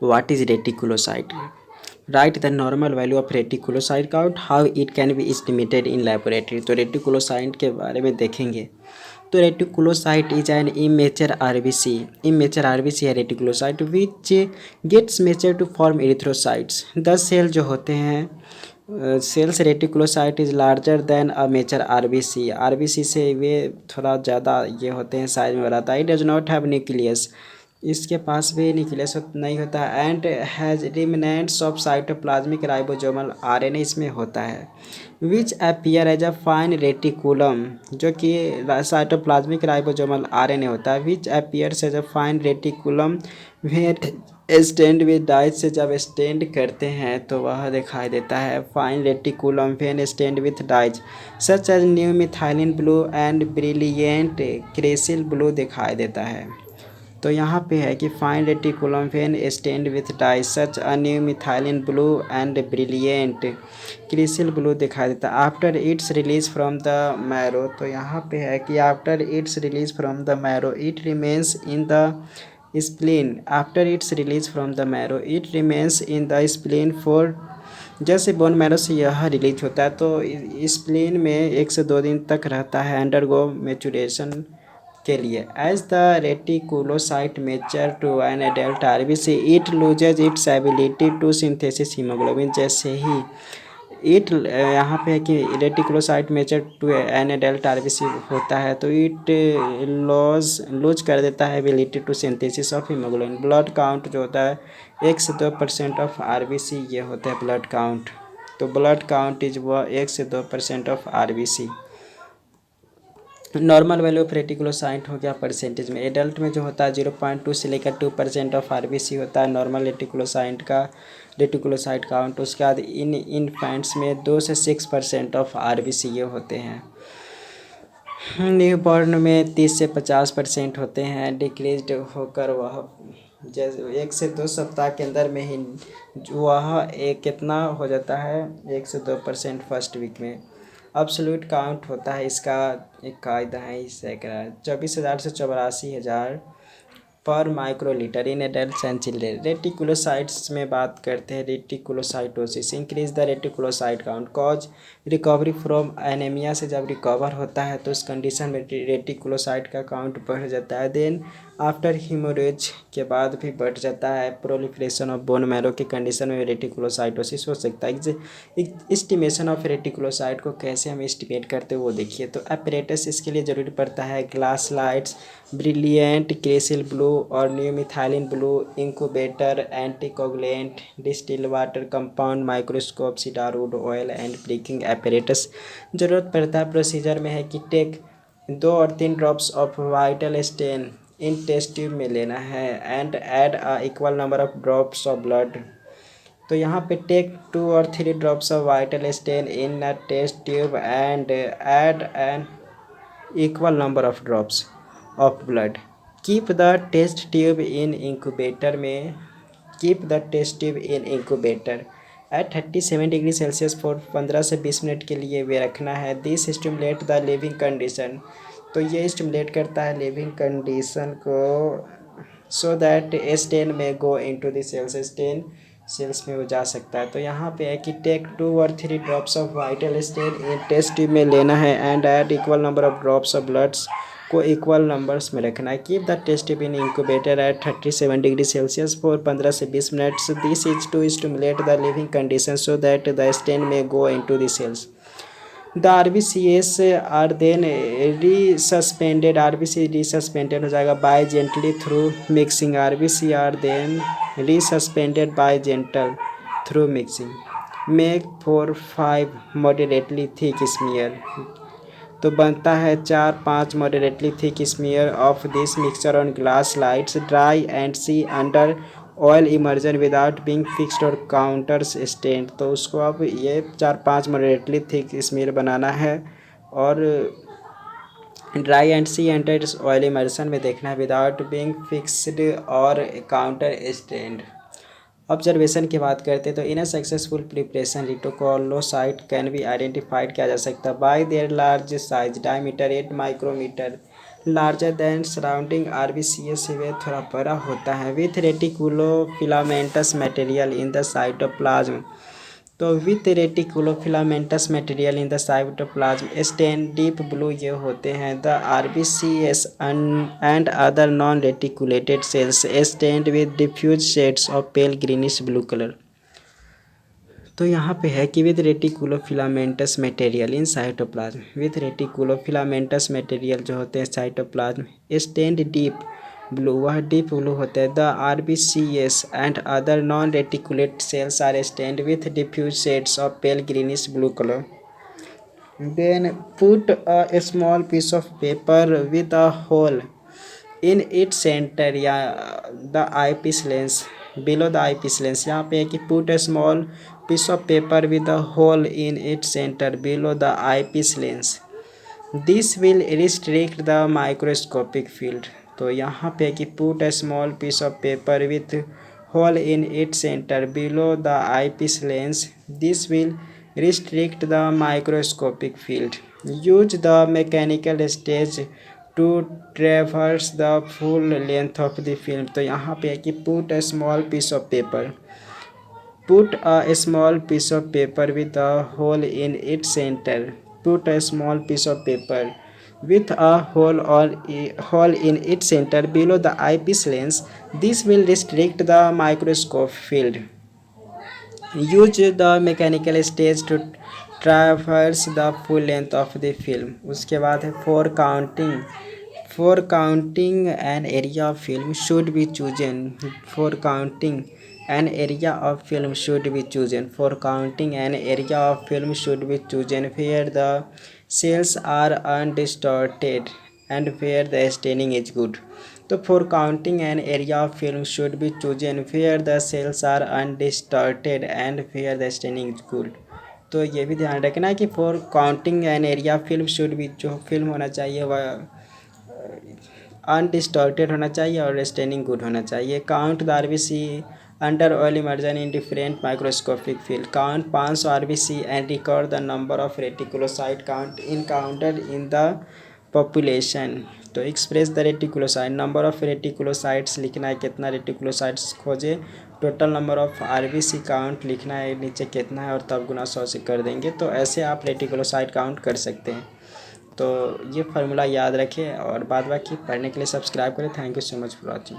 What is reticulocyte? Write the normal value of reticulocyte count, how it can be estimated in laboratory. तो reticulocyte के बारे में देखेंगे। तो reticulocyte is an immature RBC. Immature RBC है reticulocyte which gets mature to form erythrocytes. 10 cell जो होते हैं cells reticulocyte is larger than a mature RBC. RBC से वे थोड़ा ज़्यादा ये होते हैं, साइज में बढ़ाता है। It does not have nucleus, इसके पास भी न्यूक्लियस नहीं होता है। And has remnants of cytoplasmic ribosomal RNA इसमें होता है। Which appear as a fine reticulum, जो कि साइटोप्लाज्मिक राइबोसोमल आरएनए होता है। Which appears as a fine reticulum when stained with dyes, से जब स्टेंड करते हैं तो वह दिखाई देता है fine reticulum when stained with dyes such as new methylene blue and brilliant cresyl blue दिखाई देता है। तो यहाँ पे है कि fine reticulum when stained with dye such a new methylene blue and brilliant cresyl blue दिखाई देता है after its release from the marrow. तो यहाँ पे है कि after its release from the marrow it remains in the spleen. After its release from the marrow it remains in the spleen for, जैसे bone marrow से यह release होता है तो स्प्लीन में 1 से 2 दिन तक रहता है अंडरगो मेचुरेशन के लिए। As the reticulocyte mature to an adult RBC it loses its ability to synthesis haemoglobin. जैसे ही इट यहाँ पे है कि reticulocyte mature to an adult RBC होता है तो इट लूज कर देता है ability to synthesis of haemoglobin. Blood count जो होता है 1 से 2% ऑफ आरबीसी ये होता है ब्लड काउंट। तो ब्लड काउंट इज वह 1 से 2% of RBC. Normal value of reticulocyte हो गया परसेंटेज में। एडल्ट में जो होता है 0.2 से लेकर 2% ऑफ आरबीसी होता है नॉर्मल रेटिकुलोसाइट काउंट। उसके बाद इन इन्फेंट्स में 2 से 6% ऑफ आरबीसी ये होते हैं। न्यू बॉर्न में 30 से 50% होते हैं। डिक्रीज होकर वह जैसे 1 से 2 सप्ताह के अंदर में ही वह एक कितना हो जाता है 1 से 2% फर्स्ट वीक में। अब्सोल्यूट काउंट होता है इसका एक कायदा है इस 24,000 से 84,000 पर microlitre in adults and children. Reticulocytes में बात करते हैं। Reticulocytosis increase the reticulocyte count cause recovery from anaemia. से जब रिकवर होता है तो उस कंडीशन में रेटिकुलोसाइट का काउंट बढ़ जाता है। देन आफ्टर हीमोरेज के बाद भी बढ़ जाता है। प्रोलिफरेशन ऑफ बोन मैरो के कंडीशन में रेटिकुलोसाइटोसिस हो सकता है। एस्टिमेशन ऑफ रेटिकुलोसाइट को कैसे हम एस्टिमेट करते हैं वो देखिए। तो अपरेटस इसके लिए ज़रूरी पड़ता है glass slides, brilliant cresyl blue और new methylene blue, incubator, anticoagulant, distil water compound, microscope, cedarwood oil and breaking apparatus ज़रूरत पड़ता है। प्रोसीजर में है कि टेक 2 और 3 drops of vital stain in test tube में लेना है and add a equal number of drops of blood. तो यहाँ पे टेक 2 और 3 drops of vital stain in a test tube and add an equal number of drops of blood. Keep the test tube in incubator में keep the test tube in incubator at 37 degree Celsius for 15 से 20 minute के लिए वे रखना है। This stimulate the living condition. तो ये stimulate करता है लिविंग कंडीशन को सो दैट स्टेन में go into the cells, stain cells में वो जा सकता है। तो यहाँ पे है कि टेक 2 और 3 drops of vital stain in test tube में लेना है and add equal number of drops of bloods को इक्वल नंबर्स में रखना है। Keep the test tube in incubator at 37 degree Celsius for 15 से 20 minutes. This is to stimulate the living condition so that the stain में go into the cells. The RBCs are then resuspended. RBC resuspended हो जाएगा by gently through mixing. RBC are then resuspended by gentle through mixing. Make 4-5 moderately thick smear. तो बनता है 4-5 moderately thick smear of this mixture on glass lights dry and see under oil immersion without being fixed और counters stained. तो उसको अब ये 4-5 moderately thick smear बनाना है और dry and see under oil immersion में देखना है विदाउट बीइंग फिक्स्ड और काउंटर स्टेंड। ऑब्जर्वेशन की बात करते हैं तो in a successful preparation reticulocyte can be identified किया जा सकता है by their large size diameter 8 micrometre, larger than surrounding RBCA से वे थोड़ा बड़ा होता है। With reticulofilamentous material in the cytoplasm, तो with reticulofilamentous material in the cytoplasm stain deep blue ये होते हैं। The RBCs and other non reticulated cells stained with diffuse shades of pale greenish blue colour. तो यहाँ पे है कि with reticulofilamentous material in cytoplasm, with reticulofilamentous material जो होते हैं साइटोप्लाज्म स्टेन्ड डीप ब्लू, वह डीप ब्लू होते हैं। The RBCs and other non reticulate cells are stained with diffuse shades of pale greenish blue colour. Then put a small piece of paper with a hole in its center या the eyepiece lens below the eyepiece lens। यहाँ पे है कि put a small piece of paper with a hole in its center below the eyepiece lens, this will restrict the microscopic field। तो यहाँ पे है कि put a small piece of paper with hole in its center below the eyepiece lens, this will restrict the microscopic field। Use the mechanical stage to traverse the full length of the film। तो यहाँ पे है कि put a small piece of paper, put a small piece of paper with a hole in its center, put a small piece of paper with a hole in its center below the eyepiece lens, this will restrict the microscope field। Use the mechanical stage to traverse the full length of the film। उसके बाद है for counting an area of film should be chosen, for counting an area of film should be chosen, for counting an area of film should be chosen where the cells are undistorted and where the staining is good। तो for counting an area of film should be chosen where the cells are undistorted and where the staining is good। तो ये भी ध्यान रखना है कि for counting an area of film should be, जो film होना चाहिए वह अनडिस्टॉर्टेड होना चाहिए और स्टेनिंग गुड होना चाहिए। Count the RBC under oil immersion in different microscopic field, count 500 RBC and record the number of reticulocyte count encountered in the population. तो express the reticulocyte, number of reticulocytes लिखना है, कितना reticulocytes खोजे, total number of RBC count लिखना है नीचे कितना है और तब गुना 100 से कर देंगे। तो ऐसे आप रेटिकुलोसाइट काउंट कर सकते हैं। तो ये फार्मूला याद रखें और बाद बाकी पढ़ने के लिए सब्सक्राइब करें। Thank you so much for watching.